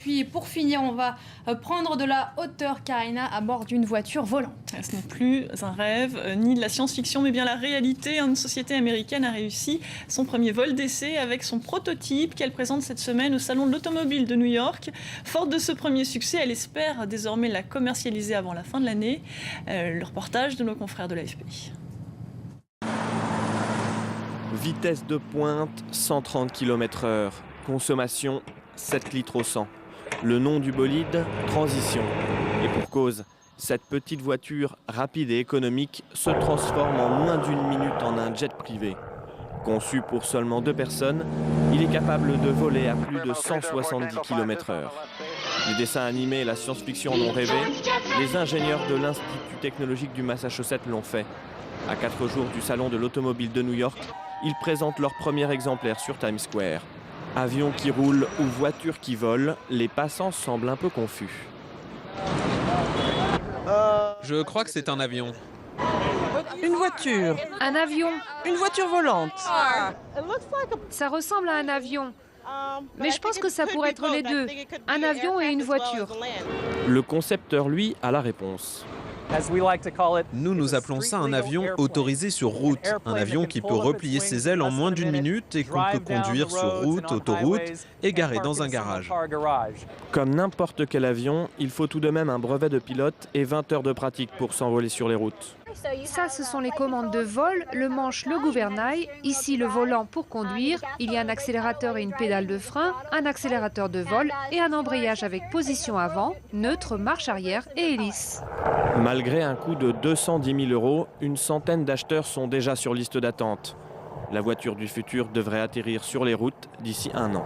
puis pour finir, on va prendre de la hauteur, Karina, à bord d'une voiture volante. Ce n'est plus un rêve, ni de la science-fiction, mais bien la réalité. Une société américaine a réussi son premier vol d'essai avec son prototype qu'elle présente cette semaine au Salon de l'Automobile de New York. Forte de ce premier succès, elle espère désormais la commercialiser avant la fin de l'année. Le reportage de nos confrères de l'AFP. Vitesse de pointe, 130 km/h. Consommation, 7 litres au 100. Le nom du bolide, Transition. Et pour cause, cette petite voiture rapide et économique se transforme en moins d'une minute en un jet privé. Conçu pour seulement 2 personnes, il est capable de voler à plus de 170 km/h. Les dessins animés et la science-fiction en ont rêvé. Les ingénieurs de l'Institut technologique du Massachusetts l'ont fait. À 4 jours du Salon de l'Automobile de New York, ils présentent leur premier exemplaire sur Times Square. Avion qui roule ou voiture qui vole, les passants semblent un peu confus. Je crois que c'est un avion. Une voiture. Un avion. Une voiture volante. Ça ressemble à un avion. Mais je pense que ça pourrait être les deux. Un avion et une voiture. Le concepteur, lui, a la réponse. Nous appelons ça un avion autorisé sur route. Un avion qui peut replier ses ailes en moins d'une minute et qu'on peut conduire sur route, autoroute et garer dans un garage. Comme n'importe quel avion, il faut tout de même un brevet de pilote et 20 heures de pratique pour s'envoler sur les routes. Ça, ce sont les commandes de vol, le manche, le gouvernail. Ici, le volant pour conduire. Il y a un accélérateur et une pédale de frein, un accélérateur de vol et un embrayage avec position avant, neutre, marche arrière et hélice. Malgré un coût de 210 000 €, une centaine d'acheteurs sont déjà sur liste d'attente. La voiture du futur devrait atterrir sur les routes d'ici 1 an.